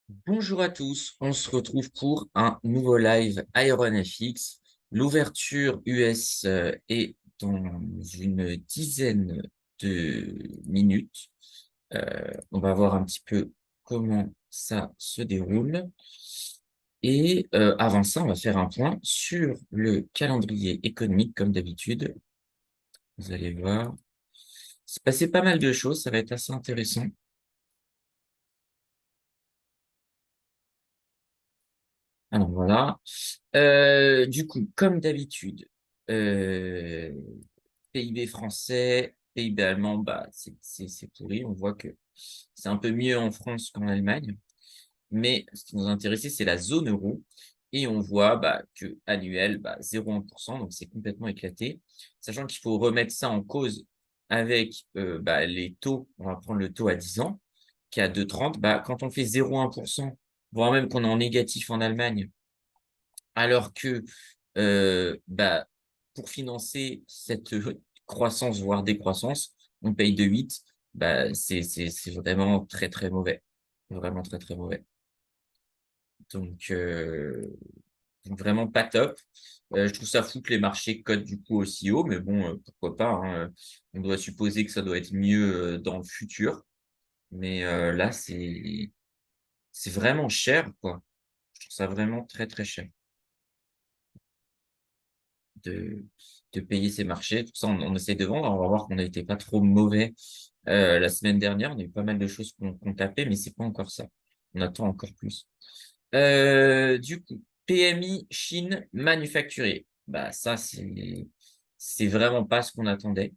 Bonjour à tous, on se retrouve pour un nouveau live IronFX. L'ouverture US est dans une dizaine de minutes. On va voir un petit peu comment ça se déroule. Et avant ça, on va faire un point sur le calendrier économique comme d'habitude. Vous allez voir, c'est passé pas mal de choses, ça va être assez intéressant. Alors voilà. Du coup, comme d'habitude, euh, PIB français, PIB allemand, bah, c'est pourri. On voit que c'est un peu mieux en France qu'en Allemagne. Mais ce qui nous intéressait, c'est la zone euro. Et on voit bah, que annuel, bah, 0,1%, donc c'est complètement éclaté. Sachant qu'il faut remettre ça en cause avec bah, les taux. On va prendre le taux à 10 ans, qui est à 2,30. Bah, quand on fait 0,1%, voire même qu'on est en négatif en Allemagne, alors que bah, pour financer cette croissance, voire décroissance, on paye 2,8. Bah, c'est vraiment très, très mauvais. Vraiment très, très mauvais. Donc, vraiment pas top. Je trouve ça fou que les marchés cotent du coup aussi haut, mais bon, pourquoi pas, hein. On doit supposer que ça doit être mieux dans le futur. Mais là, c'est vraiment cher, quoi. Je trouve ça vraiment très, très cher de, de payer ces marchés. Tout ça, on essaie de vendre. On va voir qu'on n'a été pas trop mauvais la semaine dernière. On a eu pas mal de choses qu'on tapait, mais c'est pas encore ça. On attend encore plus. Du coup, PMI Chine manufacturier. Bah, ça, c'est vraiment pas ce qu'on attendait.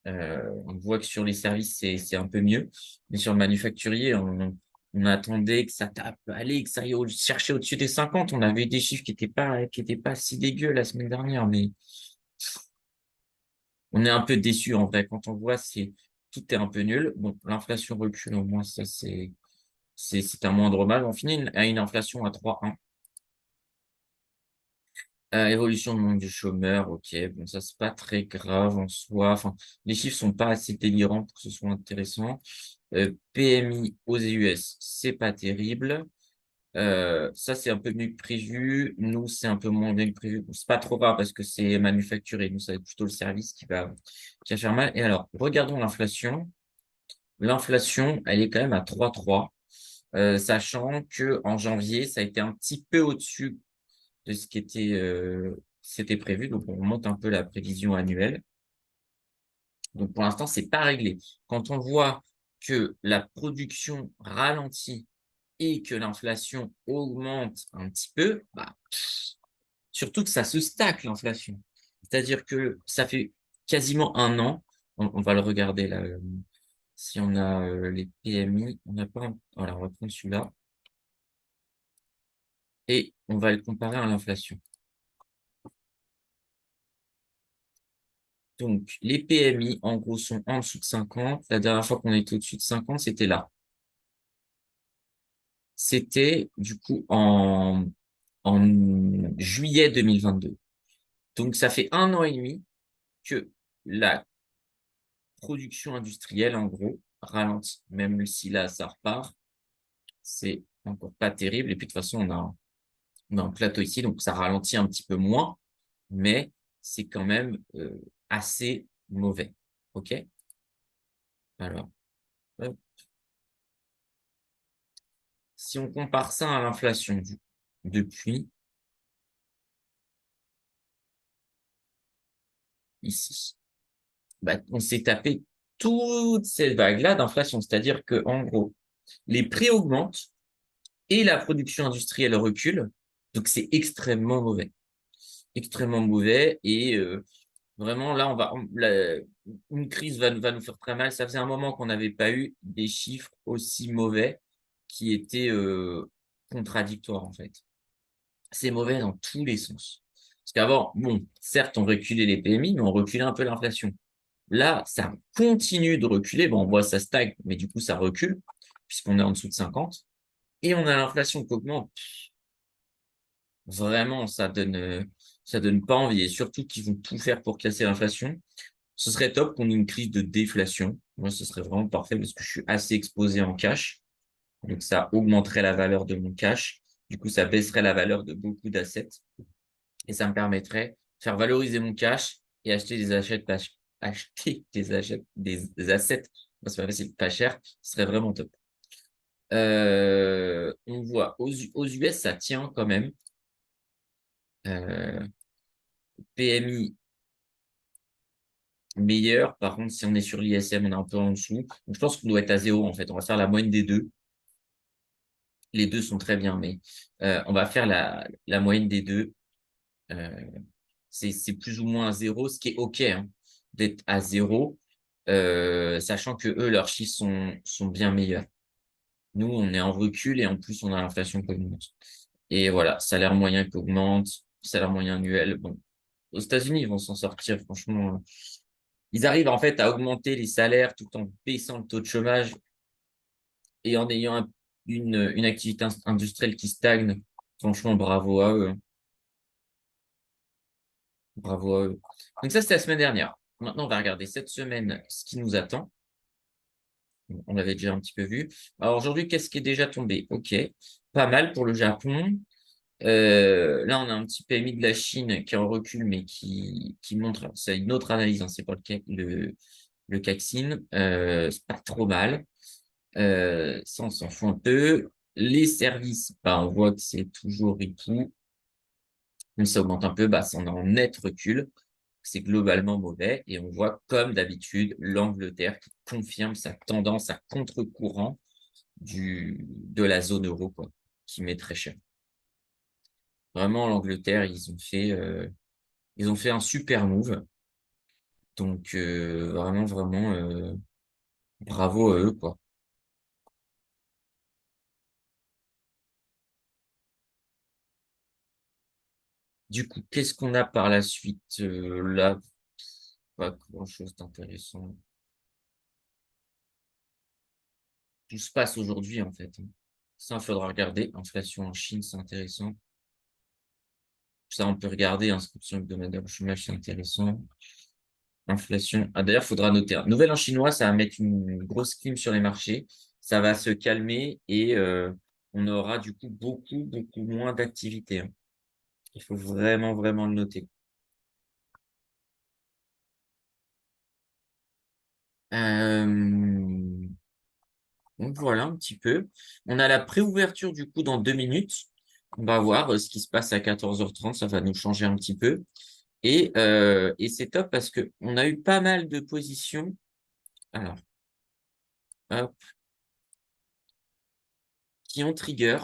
On voit que sur les services, c'est un peu mieux. Mais sur le manufacturier, on attendait que ça tape, allez, que ça aille chercher au-dessus des 50. On avait des chiffres qui étaient pas si dégueux la semaine dernière, mais on est un peu déçu en vrai. Quand on voit, tout est un peu nul. Bon, l'inflation recule, au moins, ça, c'est un moindre mal. On finit à une inflation à 3,1. Évolution du nombre du chômeur, ok, bon, ça, c'est pas très grave en soi. Enfin, les chiffres sont pas assez délirants pour que ce soit intéressant. PMI aux US, c'est pas terrible. Ça, c'est un peu mieux que prévu. Nous, c'est un peu moins bien que prévu. Bon, c'est pas trop grave parce que c'est manufacturé. Nous, ça va être plutôt le service qui va faire mal. Et alors, regardons l'inflation. L'inflation, elle est quand même à 3,3, sachant que en janvier, ça a été un petit peu au-dessus de ce qui c'était prévu. Donc, on monte un peu la prévision annuelle. Donc, pour l'instant, c'est pas réglé. Quand on voit que la production ralentit et que l'inflation augmente un petit peu, bah, surtout que ça se stack, l'inflation. C'est-à-dire que ça fait quasiment un an, on va le regarder là, si on a les PMI, on n'a pas, voilà, on va prendre celui-là, et on va le comparer à l'inflation. Donc, les PMI, en gros, sont en dessous de 50. La dernière fois qu'on était au-dessus de 50, c'était là. C'était, du coup, en juillet 2022. Donc, ça fait un an et demi que la production industrielle, en gros, ralentit. Même si là, ça repart, c'est encore pas terrible. Et puis, de toute façon, on a un plateau ici, donc ça ralentit un petit peu moins, mais c'est quand même assez mauvais. OK? Alors, hop. Si on compare ça à l'inflation depuis ici, bah, on s'est tapé toute cette vague-là d'inflation. C'est-à-dire que, en gros, les prix augmentent et la production industrielle recule. Donc, c'est extrêmement mauvais. Extrêmement mauvais. Et vraiment, là, une crise va nous faire très mal. Ça faisait un moment qu'on n'avait pas eu des chiffres aussi mauvais qui étaient contradictoires, en fait. C'est mauvais dans tous les sens. Parce qu'avant, bon, certes, on reculait les PMI, mais on reculait un peu l'inflation. Là, ça continue de reculer. Bon, on voit ça stagne, mais du coup, ça recule, puisqu'on est en dessous de 50. Et on a l'inflation qui augmente. Vraiment, ça donne pas envie. Et surtout qu'ils vont tout faire pour casser l'inflation. Ce serait top qu'on ait une crise de déflation. Moi, ce serait vraiment parfait parce que je suis assez exposé en cash. Donc, ça augmenterait la valeur de mon cash. Du coup, ça baisserait la valeur de beaucoup d'assets. Et ça me permettrait de faire valoriser mon cash et acheter des acheter des assets. Bon, c'est pas facile, pas cher. Ce serait vraiment top. On voit aux US, ça tient quand même. PMI meilleur. Par contre, si on est sur l'ISM, on est un peu en dessous. Donc, je pense qu'on doit être à zéro, en fait. On va faire la moyenne des deux. Les deux sont très bien, mais on va faire la moyenne des deux. Euh, c'est plus ou moins à zéro, ce qui est OK, hein, d'être à zéro, sachant que eux, leurs chiffres sont bien meilleurs. Nous, on est en recul et en plus, on a l'inflation qui augmente. Et voilà, salaire moyen qui augmente, salaire moyen annuel. Bon, aux États-Unis, ils vont s'en sortir, franchement. Ils arrivent en fait à augmenter les salaires tout en baissant le taux de chômage et en ayant une activité industrielle qui stagne. Franchement, bravo à eux, hein. Bravo à eux. Donc ça, c'était la semaine dernière. Maintenant, on va regarder cette semaine ce qui nous attend. On l'avait déjà un petit peu vu. Alors aujourd'hui, qu'est-ce qui est déjà tombé? OK, pas mal pour le Japon. Là, on a un petit PMI de la Chine qui est en recul, mais qui montre, c'est une autre analyse, hein, c'est pas le Caxin. C'est pas trop mal. Ça, on s'en fout un peu. Les services, bah, on voit que c'est toujours ripou. Même si ça augmente un peu, bah, c'est en net recul. C'est globalement mauvais. Et on voit, comme d'habitude, l'Angleterre qui confirme sa tendance à contre-courant de la zone euro, quoi, qui met très cher. Vraiment, l'Angleterre, ils ont fait un super move. Donc, vraiment, vraiment, bravo à eux, quoi. Du coup, qu'est-ce qu'on a par la suite? Là, pas grand-chose d'intéressant. Tout se passe aujourd'hui, en fait, hein. Ça, il faudra regarder. Inflation en Chine, c'est intéressant. Ça, on peut regarder. Inscription hebdomadaire au chômage, c'est intéressant. Inflation. Ah, d'ailleurs, il faudra noter. Nouvelle en chinois, ça va mettre une grosse clim sur les marchés. Ça va se calmer et on aura du coup beaucoup, beaucoup moins d'activité, hein. Il faut vraiment, vraiment le noter. Euh, Donc voilà un petit peu. On a la préouverture du coup dans 2 minutes. On va voir ce qui se passe à 14h30. Ça va nous changer un petit peu. Et c'est top parce que on a eu pas mal de positions. Alors, hop, qui ont trigger.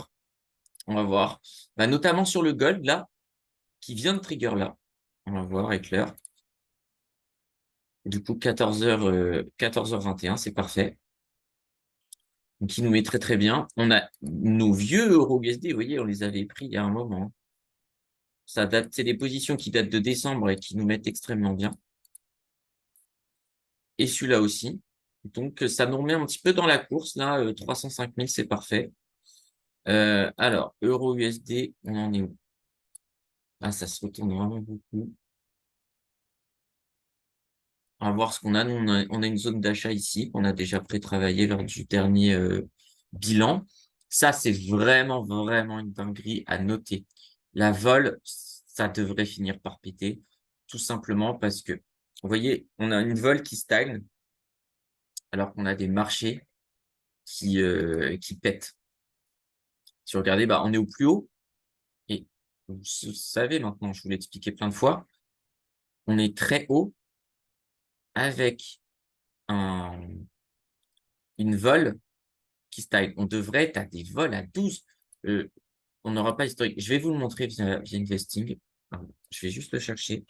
On va voir. Bah, notamment sur le gold là, qui vient de trigger là. On va voir avec l'heure. Du coup, 14h 21, c'est parfait. Donc, qui nous met très très bien. On a nos vieux Euro USD, vous voyez, on les avait pris il y a un moment. Ça date, c'est des positions qui datent de décembre et qui nous mettent extrêmement bien. Et celui-là aussi. Donc, ça nous remet un petit peu dans la course. Là, 305 000, c'est parfait. Alors, euro USD, on en est où? Ah, ça se retourne vraiment beaucoup. On va voir ce qu'on a. Nous, on a une zone d'achat ici qu'on a déjà pré-travaillé lors du dernier bilan. Ça, c'est vraiment, vraiment une dinguerie à noter. La vol, ça devrait finir par péter, tout simplement parce que, vous voyez, on a une vol qui stagne alors qu'on a des marchés qui pètent. Si vous regardez, bah, on est au plus haut et vous savez maintenant, je vous l'ai expliqué plein de fois, on est très haut avec un, une vol qui stagne. On devrait être à des vols à 12. Euh, on n'aura pas historique. Je vais vous le montrer via Investing. Pardon. Je vais juste le chercher.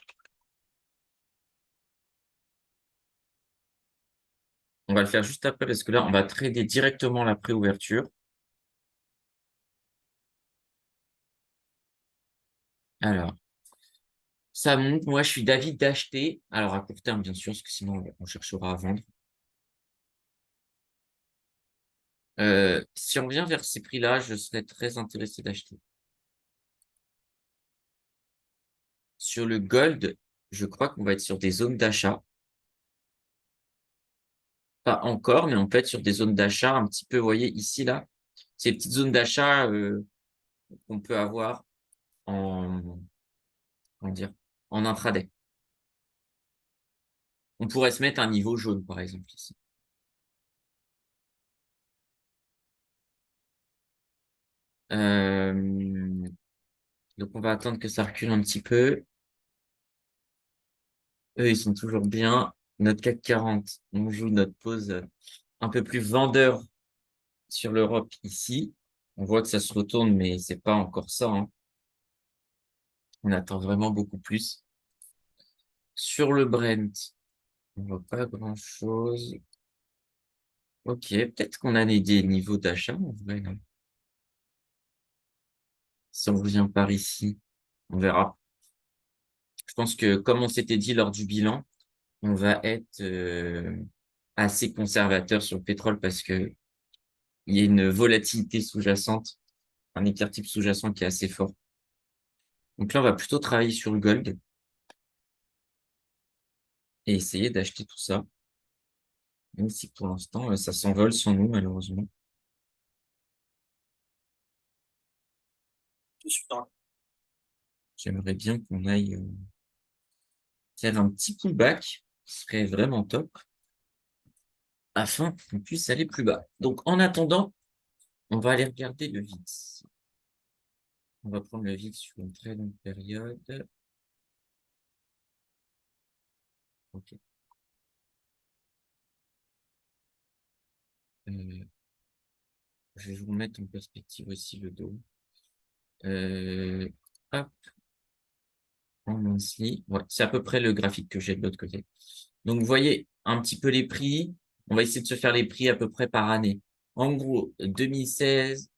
On va le faire juste après parce que là, on va trader directement la préouverture. Alors, ça monte. Moi, je suis d'avis d'acheter. Alors, à court terme, bien sûr, parce que sinon, on cherchera à vendre. Si on vient vers ces prix-là, je serais très intéressé d'acheter. Sur le gold, je crois qu'on va être sur des zones d'achat. Pas encore, mais on peut être sur des zones d'achat un petit peu, vous voyez, ici, là. ces petites zones d'achat qu'on peut avoir en, comment dire, en intraday. On pourrait se mettre un niveau jaune, par exemple, ici. Euh, donc, on va attendre que ça recule un petit peu. Eux, ils sont toujours bien. Notre CAC 40, on joue notre pause un peu plus vendeur sur l'Europe ici. On voit que ça se retourne, mais c'est pas encore ça, hein. On attend vraiment beaucoup plus. Sur le Brent, on voit pas grand-chose. Ok, peut-être qu'on a des niveaux d'achat en vrai, hein. Si on revient par ici, on verra. Je pense que comme on s'était dit lors du bilan, on va être assez conservateur sur le pétrole parce que il y a une volatilité sous-jacente, un écart type sous-jacent qui est assez fort. Donc là, on va plutôt travailler sur le gold et essayer d'acheter tout ça, même si pour l'instant, ça s'envole sans nous, malheureusement. J'aimerais bien qu'on aille faire un petit pullback, ce serait vraiment top, afin qu'on puisse aller plus bas. Donc, en attendant, on va aller regarder le VIX. On va prendre le VIX sur une très longue période. Ok. Euh, je vais vous remettre en perspective aussi le dos. Euh, hop, en monthly. Ouais, c'est à peu près le graphique que j'ai de l'autre côté. Donc, vous voyez un petit peu les prix. On va essayer de se faire les prix à peu près par année. En gros, 2016,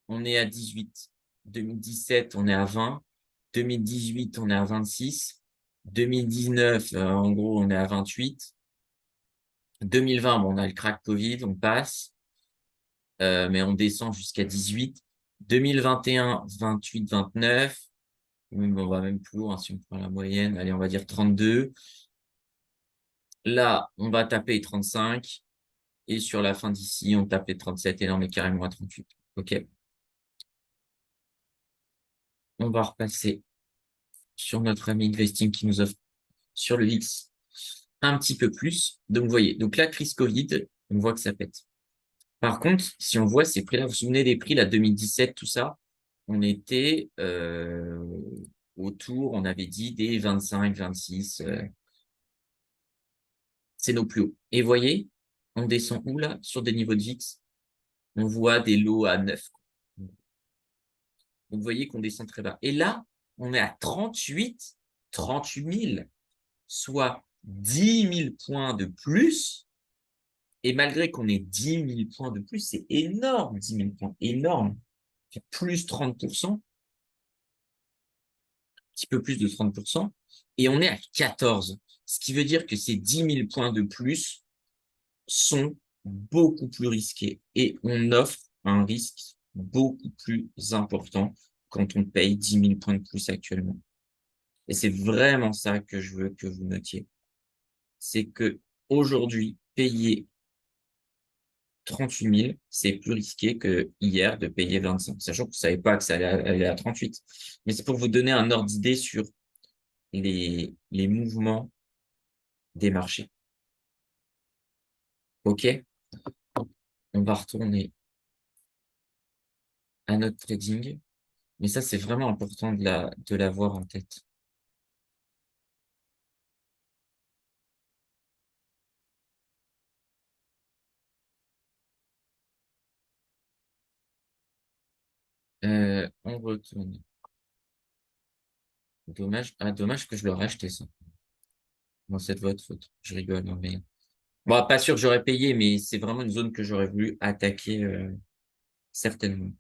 on est à 18. 2017, on est à 20. 2018, on est à 26. 2019, en gros, on est à 28. 2020, bon, on a le crack Covid, on passe, mais on descend jusqu'à 18. 2021, 28, 29. On va même plus haut, hein, si on prend la moyenne. Allez, on va dire 32. Là, on va taper 35. Et sur la fin d'ici, on tape les 37 et là, on est carrément à 38. OK. On va repasser sur notre ami investing qui nous offre sur le X un petit peu plus. Donc, vous voyez, donc la crise Covid, on voit que ça pète. Par contre, si on voit ces prix-là, vous vous souvenez des prix, là, 2017, tout ça, on était autour, on avait dit des 25, 26, c'est nos plus hauts. Et vous voyez, on descend où là? Sur des niveaux de VIX, on voit des lows à 9. Donc, vous voyez qu'on descend très bas. Et là, on est à 38 000, soit 10 000 points de plus. Et malgré qu'on ait 10 000 points de plus, c'est énorme, 10 000 points, énorme. C'est plus 30%, un petit peu plus de 30%. Et on est à 14. Ce qui veut dire que ces 10 000 points de plus sont beaucoup plus risqués. Et on offre un risque beaucoup plus important quand on paye 10 000 points de plus actuellement. Et c'est vraiment ça que je veux que vous notiez. C'est que aujourd'hui, payer 38 000, c'est plus risqué que hier de payer 25, sachant que vous ne savez pas que ça allait aller à 38. Mais c'est pour vous donner un ordre d'idée sur les mouvements des marchés. OK? On va retourner à notre trading. Mais ça, c'est vraiment important de l'avoir en tête. On retourne. Dommage. Ah, dommage que je l'aurais acheté, ça. Bon, c'est de votre faute. Je rigole, hein, mais bon, pas sûr que j'aurais payé, mais c'est vraiment une zone que j'aurais voulu attaquer, certainement.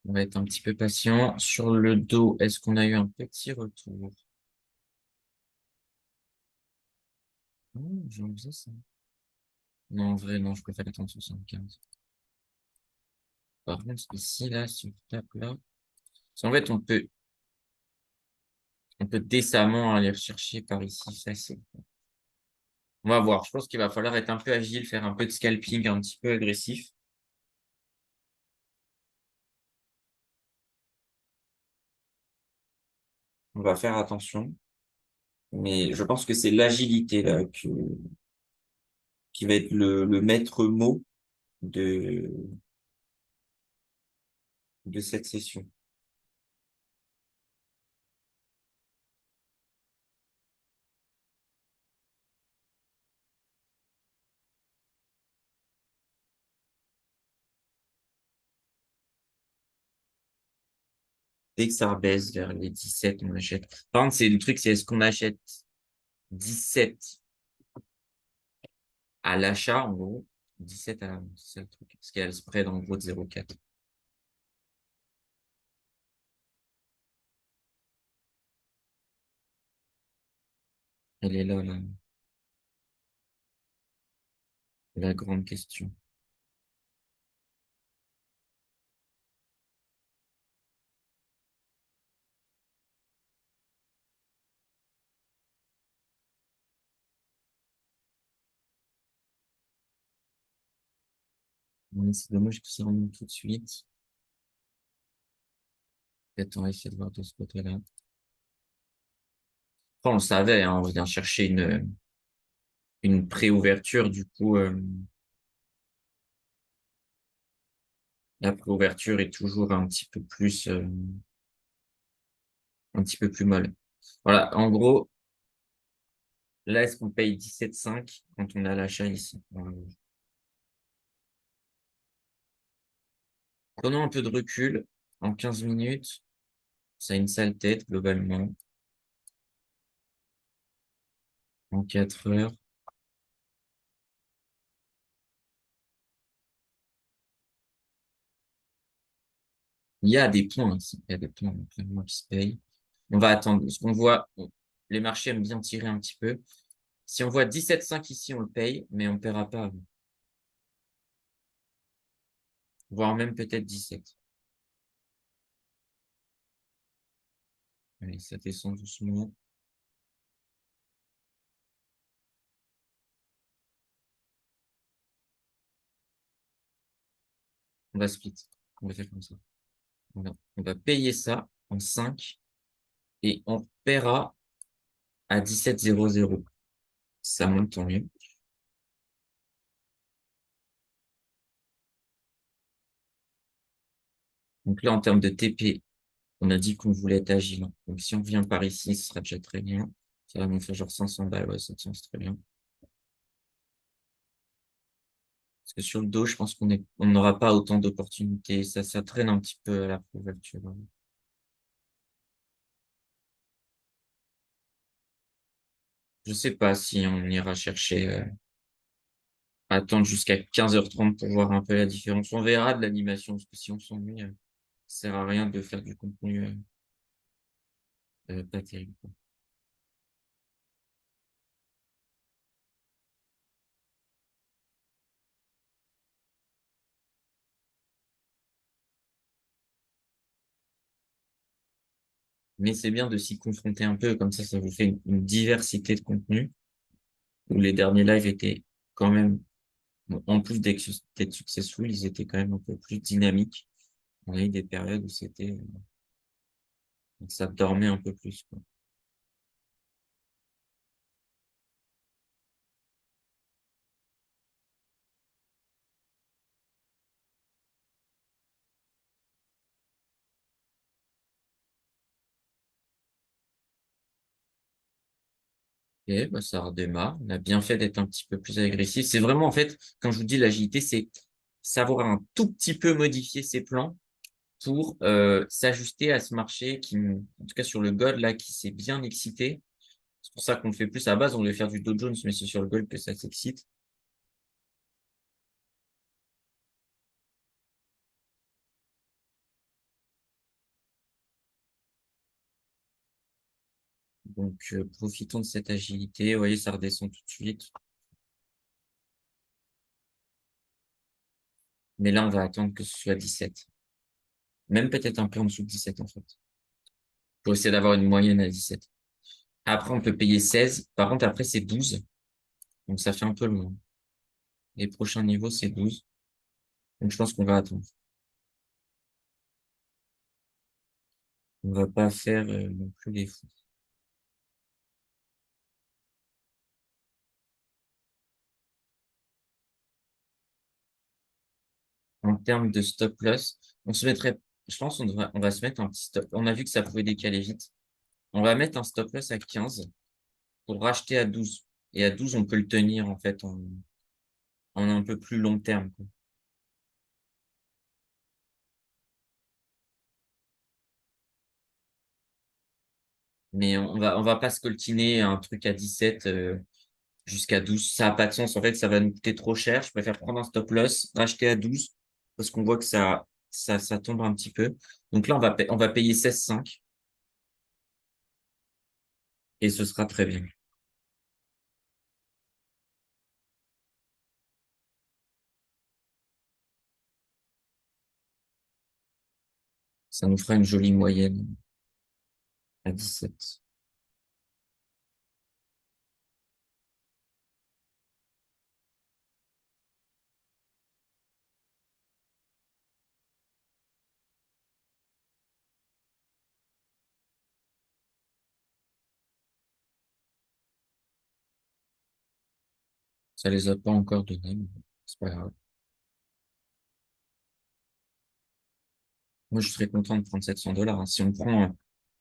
On va être un petit peu patient. Sur le dos, est-ce qu'on a eu un petit retour? Oh, j'aime bien ça. Non, en vrai, non, je préfère attendre 75. Par contre, ici, là, si on tape là, parce qu'en fait, on peut décemment aller rechercher par ici, facile. On va voir. Je pense qu'il va falloir être un peu agile, faire un peu de scalping un petit peu agressif. On va faire attention. Mais je pense que c'est l'agilité là qui va être le maître mot de, de cette session. Dès que ça rebaisse vers les 17, on achète. Par contre, c'est le truc, c'est est-ce qu'on achète 17 à l'achat, en gros, 17 à la vente, c'est ça le truc. Parce qu'il y a le spread en gros de 0,4. Elle est là, la grande question. Ouais, c'est dommage que ça remonte tout de suite. Peut-être on va essayer de voir de ce côté-là. Enfin, on le savait, hein, on vient chercher une pré-ouverture, du coup, la pré-ouverture est toujours un petit peu plus molle. Voilà, en gros, là, est-ce qu'on paye 17,5 quand on a l'achat ici? Prenons un peu de recul. En 15 minutes, ça a une sale tête, globalement. En 4 heures, il y a des points ici. Il y a des points, clairement, qui se payent. On va attendre. Ce qu'on voit, les marchés aiment bien tirer un petit peu. Si on voit 17,5 ici, on le paye, mais on ne paiera pas avant. Voire même peut-être 17. Allez, ça descend doucement. On va split. On va faire comme ça. On va payer ça en 5 et on paiera à 17,00. Ça monte, tant mieux. Donc là, en termes de TP, on a dit qu'on voulait être agile, hein. Donc si on vient par ici, ce sera déjà très bien. Ça va nous faire genre 500 balles, ouais, 700, c'est très bien. Parce que sur le dos, je pense on n'aura pas autant d'opportunités. Ça traîne un petit peu à la couverture, hein. Je sais pas si on ira chercher, attendre jusqu'à 15h30 pour voir un peu la différence. On verra de l'animation, parce que si on s'ennuie, ça sert à rien de faire du contenu, pas terrible, quoi. Mais c'est bien de s'y confronter un peu, comme ça vous fait une diversité de contenu, où les derniers lives étaient quand même, bon, en plus d'être successful, ils étaient quand même un peu plus dynamiques. On a eu des périodes où ça dormait un peu plus, quoi. Et bah, ça redémarre. On a bien fait d'être un petit peu plus agressif. C'est vraiment, en fait, quand je vous dis l'agilité, c'est savoir un tout petit peu modifier ses plans pour s'ajuster à ce marché en tout cas sur le gold, là, qui s'est bien excité. C'est pour ça qu'on le fait plus à la base. On devait faire du Dow Jones, mais c'est sur le gold que ça s'excite. Donc, profitons de cette agilité. Vous voyez, ça redescend tout de suite. Mais là, on va attendre que ce soit 17. Même peut-être un peu en dessous de 17, en fait. Pour essayer d'avoir une moyenne à 17. Après, on peut payer 16. Par contre, après, c'est 12. Donc, ça fait un peu loin. Les prochains niveaux, c'est 12. Donc, je pense qu'on va attendre. On va pas faire non plus les fous. En termes de stop loss, on se mettrait, je pense on va se mettre un petit stop. On a vu que ça pouvait décaler vite. On va mettre un stop loss à 15 pour racheter à 12. Et à 12, on peut le tenir, en fait, en un peu plus long terme, quoi. Mais on va pas se coltiner un truc à 17, jusqu'à 12. Ça a pas de sens. En fait, ça va nous coûter trop cher. Je préfère prendre un stop loss, racheter à 12 parce qu'on voit que ça tombe un petit peu. Donc là, on va payer 16,5 et ce sera très bien. Ça nous fera une jolie moyenne à 17 Ça les a pas encore donnés, mais c'est pas grave. Moi, je serais content de prendre 700 dollars, hein. Si on prend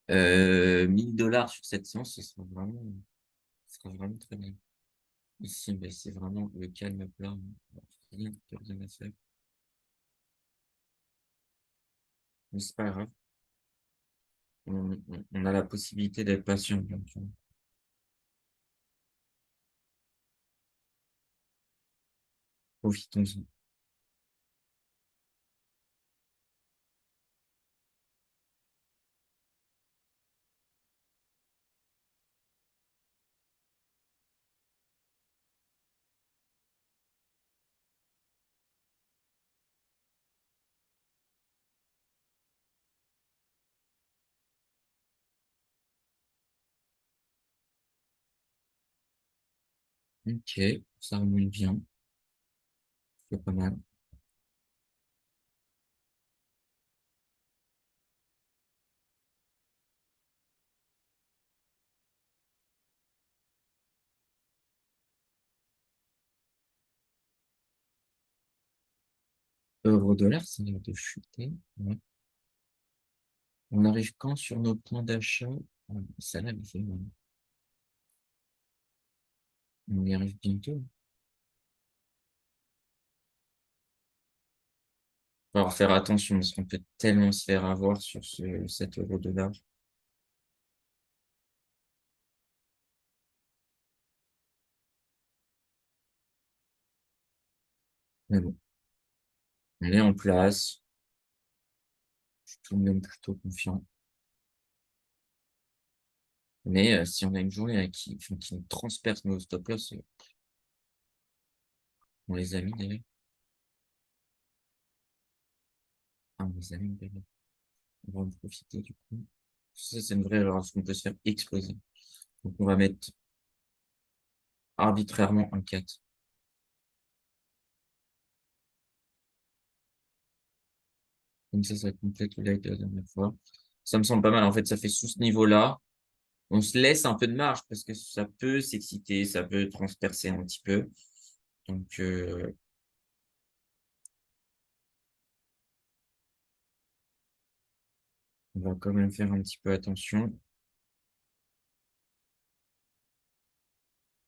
1000 dollars sur cette séance, ce sera vraiment très bien. Ici, ben, c'est vraiment le calme plat, hein. Rien de rien à faire. Mais c'est pas grave. On a la possibilité d'être patient. Donc, profitons-en. Ok, ça remonte bien. C'est pas mal. Euro-dollar, ça a l'air de chuter. Ouais. On arrive quand sur nos points d'achat? Ça là, on y arrive bientôt. Faut alors faire attention parce qu'on peut tellement se faire avoir sur cet euro-dollar. Mais bon, on est en place. Je suis tout de même plutôt confiant. Mais si on a une journée qui nous transperce nos stop loss, on les a mis d'ailleurs. Ah, on les a mis d'ailleurs. On va en profiter du coup. Ça, c'est une vraie erreur parce qu'on peut se faire exploser. Donc, on va mettre arbitrairement un 4. Comme ça complète le like de la dernière fois. Ça me semble pas mal. En fait, ça fait sous ce niveau-là. On se laisse un peu de marge parce que ça peut s'exciter, ça peut transpercer un petit peu. Donc, on va quand même faire un petit peu attention.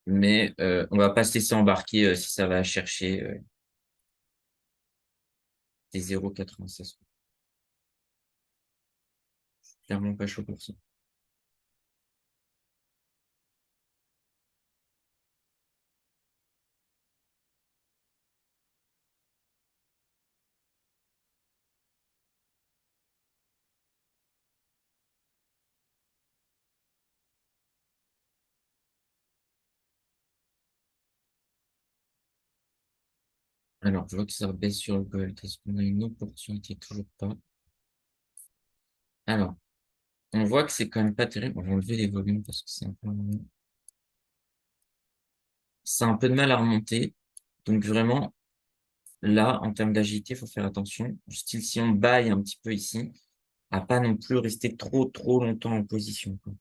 Mais on va pas se laisser embarquer si ça va chercher des 0,96. Clairement pas chaud pour ça. Alors, je vois que ça baisse sur le gold. Est-ce qu'on a une opportunité? Toujours pas. Alors, on voit que c'est quand même pas terrible. On va enlever les volumes parce que c'est un peu de mal à remonter. Donc vraiment, là, en termes d'agilité, il faut faire attention. Style, si on baille un petit peu ici, à pas non plus rester trop longtemps en position, quoi.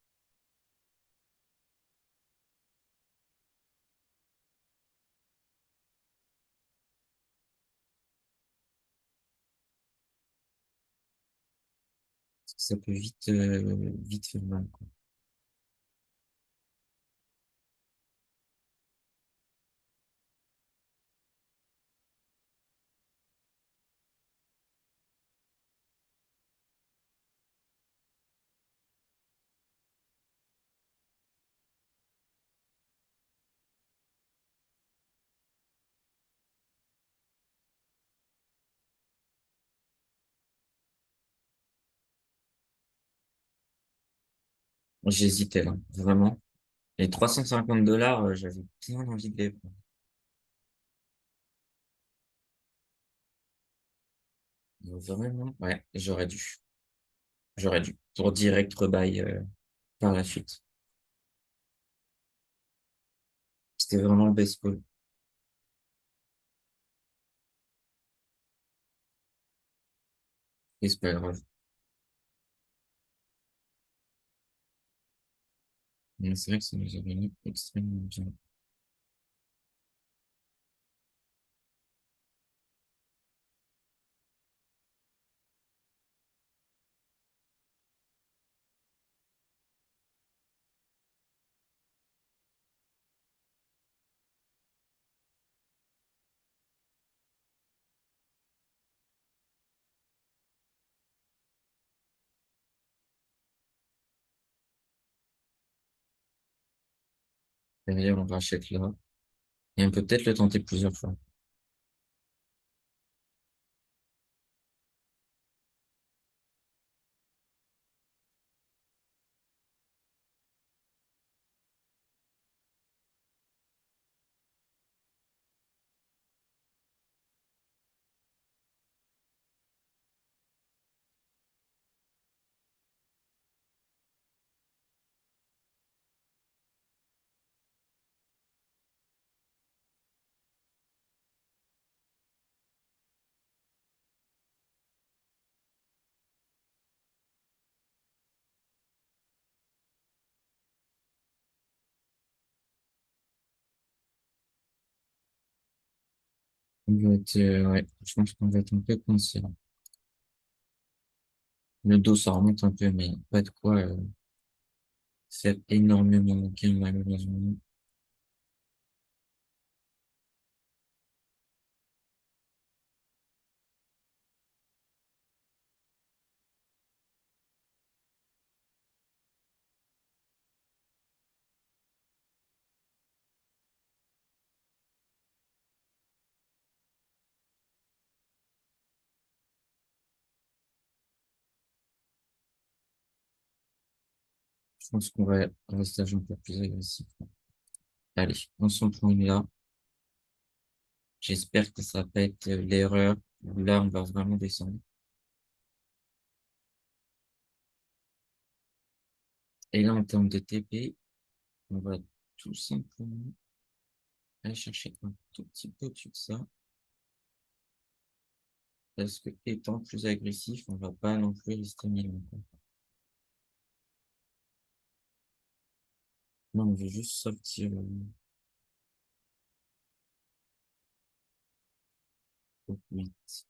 Parce que ça peut vite faire mal, quoi. Moi, j'hésitais, là, vraiment. Les 350 $, j'avais bien envie de les prendre. Vraiment, ouais, J'aurais dû. Pour direct rebuy, par la suite. C'était vraiment le best call. Et c'est pas grave. Mais c'est vrai que ça nous aurait mis extrêmement bien. Derrière, on rachète là. Et on peut peut-être le tenter plusieurs fois. Ouais, je pense qu'on va être un peu coincé, là. Le dos, ça remonte un peu, mais pas de quoi, faire énormément de gain, malheureusement. Je pense qu'on va rester un peu plus agressif. Allez, on s'en prend une là. J'espère que ça va pas être l'erreur. Là, on va vraiment descendre. Et là, en termes de TP, on va tout simplement aller chercher un tout petit peu au-dessus de ça. Parce que étant plus agressif, on va pas non plus rester mille longtemps. Non, on veut juste sortir au plus vite.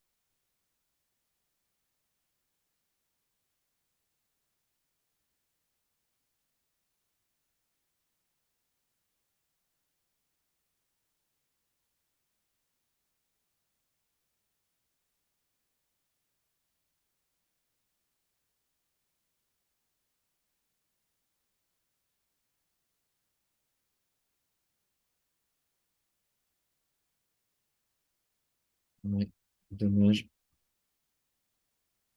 Ouais, dommage.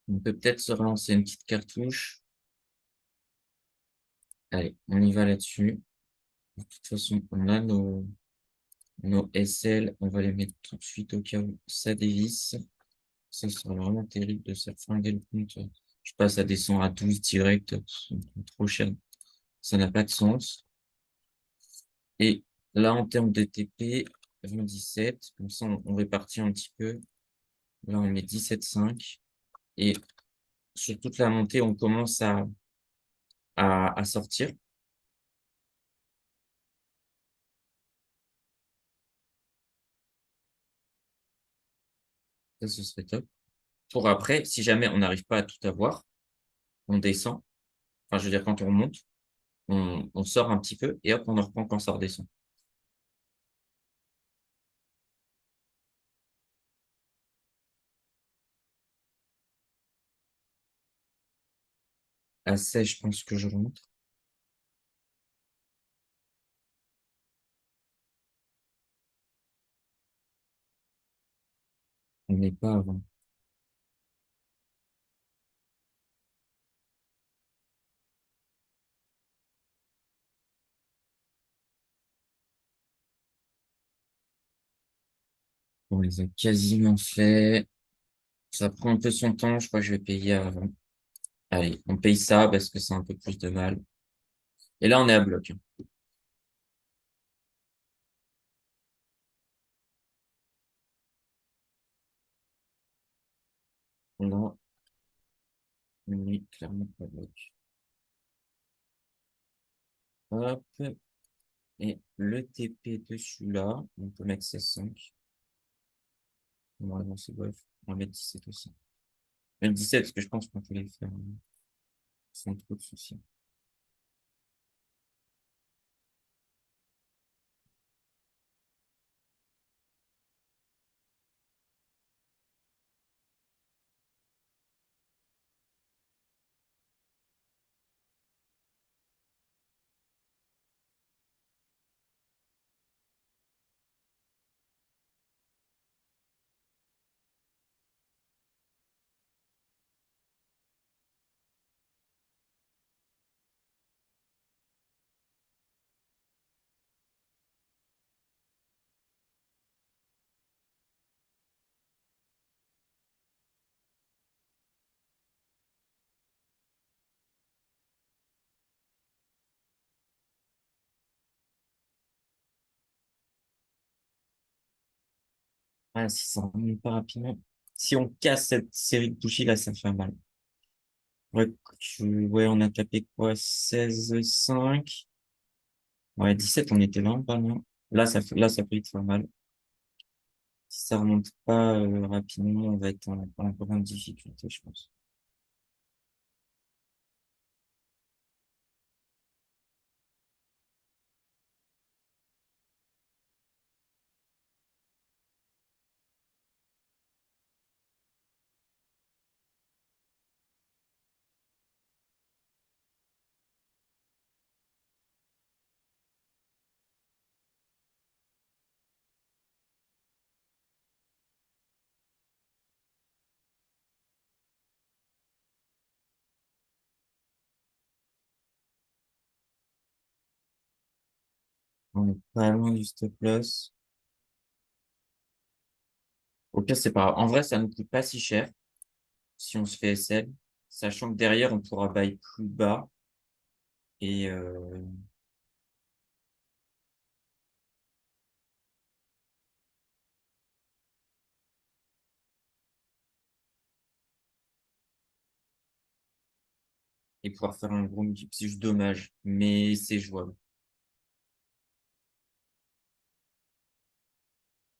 On peut peut-être se relancer une petite cartouche. Allez, on y va là-dessus. De toute façon, on a Nos SL, on va les mettre tout de suite au cas où ça dévisse. Ça serait vraiment terrible de se flinguer le compte. Je sais pas, ça descend à 12 direct. C'est trop cher. Ça n'a pas de sens. Et là, en termes de TP, 17. Comme ça, on répartit un petit peu. Là, on met 17,5. Et sur toute la montée, on commence à sortir. Ça, ce serait top. Pour après, si jamais on n'arrive pas à tout avoir, on descend. Enfin, je veux dire, quand on remonte, on sort un petit peu et hop, on en reprend quand ça redescend. À 16, je pense que je remonte. On n'est pas avant. On les a quasiment fait. Ça prend un peu son temps. Je crois que je vais payer avant. Allez, on paye ça parce que c'est un peu plus de mal. Et là, on est à bloc. Là, on est clairement pas bloc. Hop. Et le TP dessus là, on peut mettre 16,5. Normalement, c'est bof. On va mettre 17 aussi. Même 17, parce que je pense qu'on peut les faire sans trop de soucis. Ah, si ça remonte pas rapidement. Si on casse cette série de touchés là, ça fait mal. Ouais, ouais, on a tapé quoi? 16,5. Ouais, 17, on était vraiment pas loin. Là, ça peut être faire mal. Si ça remonte pas rapidement, on va être en grande difficulté, je pense. On est pas loin du stop loss. Au pire, c'est pas grave. En vrai, ça nous coûte pas si cher si on se fait SL, sachant que derrière, on pourra buy plus bas et, euh, et pouvoir faire un gros multiple. C'est juste dommage, mais c'est jouable.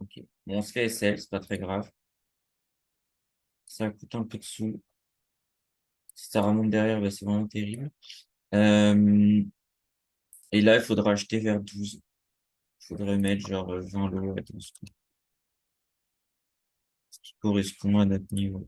Ok. Bon, on se fait SL, c'est pas très grave. Ça coûte un peu de sous. Si ça remonte derrière, bah, c'est vraiment terrible. Euh, et là, il faudra acheter vers 12. Il faudrait mettre genre 20 lots à 12, quoi. Ce qui correspond à notre niveau.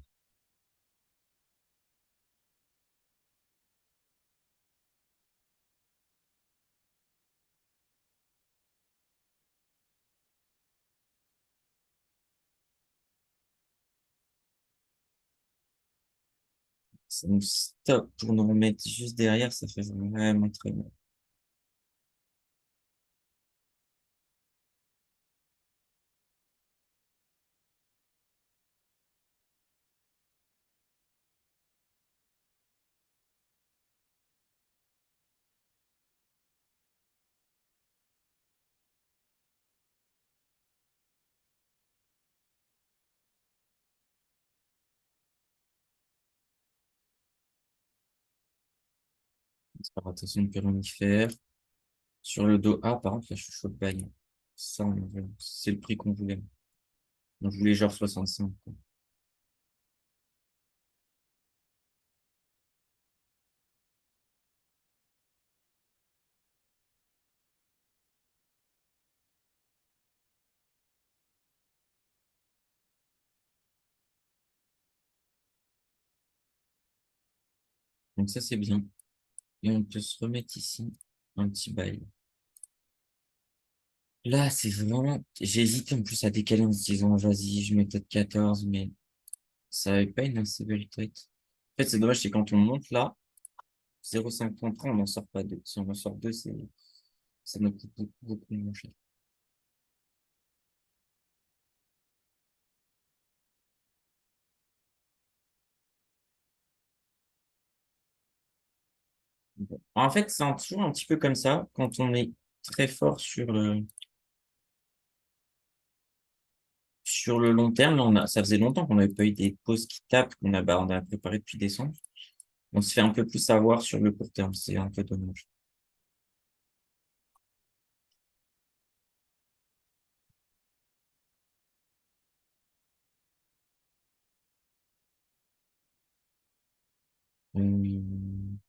Ça nous stop pour nous remettre juste derrière, ça fait vraiment très mal. Séparation de pyramifère. Sur le dos A, par contre, là, je suis chaud de bail. Ça, c'est le prix qu'on voulait. On voulait genre 65, quoi. Donc ça, c'est bien. Et on peut se remettre ici un petit bail. Là, c'est vraiment... J'ai hésité en plus à décaler en se disant, vas-y, je mets peut-être 14, mais ça n'avait pas une assez belle tête. En fait, c'est dommage, c'est quand on monte là, 0,5 contre 1, on n'en sort pas deux. Si on en sort deux, ça nous coûte beaucoup, beaucoup moins cher. Bon. En fait, toujours un petit peu comme ça, quand on est très fort sur le long terme. Là, ça faisait longtemps qu'on n'avait pas eu des pauses qui tapent, on a préparé depuis décembre. On se fait un peu plus savoir sur le court terme, c'est un peu dommage. Hum,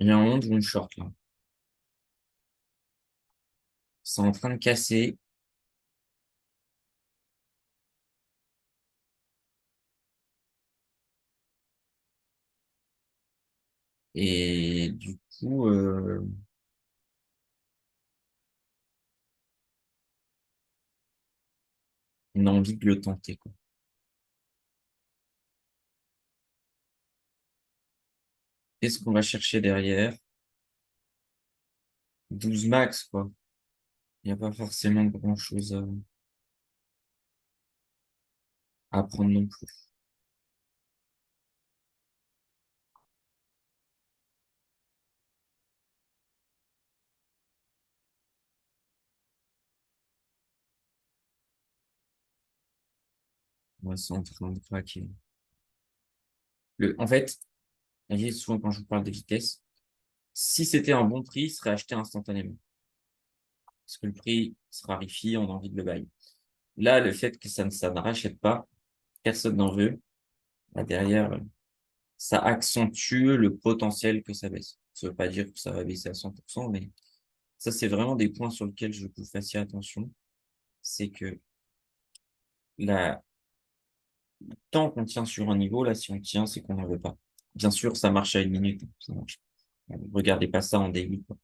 Il y a un monde ou une short là. C'est en train de casser et du coup, on a envie de le tenter, quoi. Qu'est-ce qu'on va chercher derrière? 12 max, quoi. Il n'y a pas forcément grand-chose à prendre non plus. Moi, c'est en train de craquer. En fait, vous voyez, souvent quand je vous parle de vitesse, si c'était un bon prix, il serait acheté instantanément. Parce que le prix se raréfie, on a envie de le bailler. Là, le fait que ça ne rachète pas, personne n'en veut. Là, derrière, ça accentue le potentiel que ça baisse. Ça veut pas dire que ça va baisser à 100%, mais ça, c'est vraiment des points sur lesquels je veux que vous fassiez attention. C'est que là, tant qu'on tient sur un niveau, là, si on tient, c'est qu'on n'en veut pas. Bien sûr, ça marche à une minute, hein, ça marche. Regardez pas ça en daily, quoi.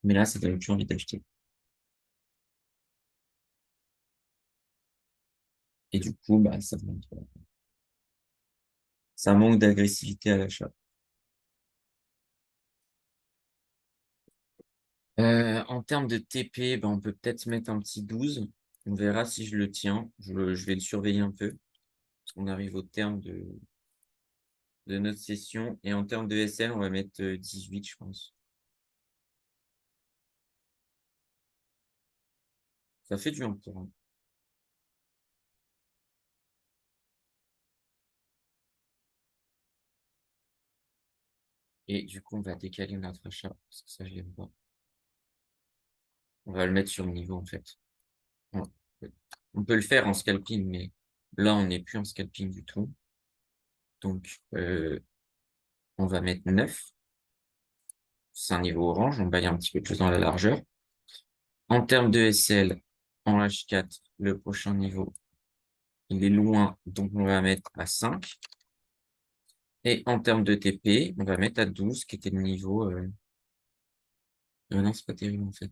Mais là, ça donne plus envie d'acheter. Et du coup, bah, ça manque d'agressivité à l'achat. En termes de TP, ben, on peut peut-être mettre un petit 12. On verra si je le tiens. Je vais le surveiller un peu. Parce qu'on arrive au terme de notre session. Et en termes de SL, on va mettre 18, je pense. Ça fait du 1 pour 1. Et du coup, on va décaler notre achat. Parce que ça, je l'aime pas. On va le mettre sur le niveau, en fait. On, on peut le faire en scalping, mais là, on n'est plus en scalping du tout. Donc, on va mettre 9. C'est un niveau orange. On va aller un petit peu plus dans la largeur. En termes de SL, en H4, le prochain niveau, il est loin, donc on va mettre à 5. Et en termes de TP, on va mettre à 12, qui était le niveau... non, c'est pas terrible, en fait.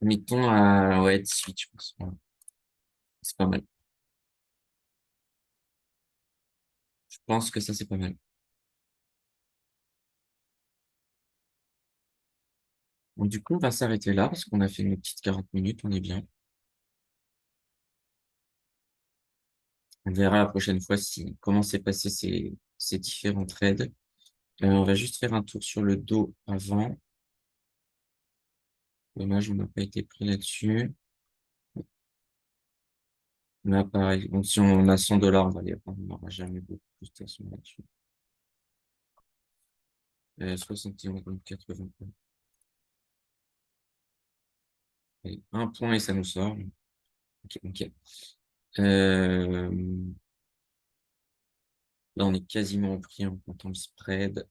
Mettons à ouais, 18, je pense. Voilà. C'est pas mal. Je pense que ça, c'est pas mal. Bon, du coup, on va s'arrêter là, parce qu'on a fait une petite 40 minutes, on est bien. On verra la prochaine fois comment s'est passé ces différents trades. On va juste faire un tour sur le dos avant. Dommage, on n'a pas été pris là-dessus. Là, pareil. Donc, si on a 100 dollars, on n'aura jamais beaucoup plus de toute façon là-dessus. 71, donc 80. Allez, un point et ça nous sort. Ok, ok. Euh, Là, on est quasiment au prix en comptant le spread.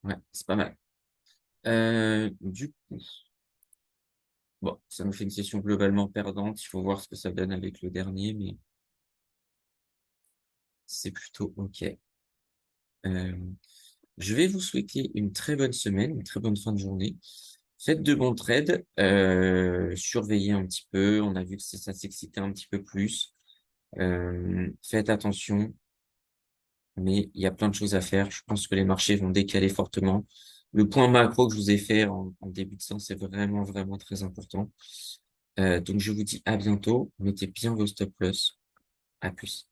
Ouais, c'est pas mal. Du coup, bon, ça nous fait une session globalement perdante. Il faut voir ce que ça donne avec le dernier, mais c'est plutôt OK. Euh, je vais vous souhaiter une très bonne semaine, une très bonne fin de journée. Faites de bons trades, surveillez un petit peu. On a vu que ça s'excitait un petit peu plus. Faites attention, mais il y a plein de choses à faire. Je pense que les marchés vont décaler fortement. Le point macro que je vous ai fait en début de séance, c'est vraiment, vraiment très important. Donc, je vous dis à bientôt. Mettez bien vos stop loss. À plus.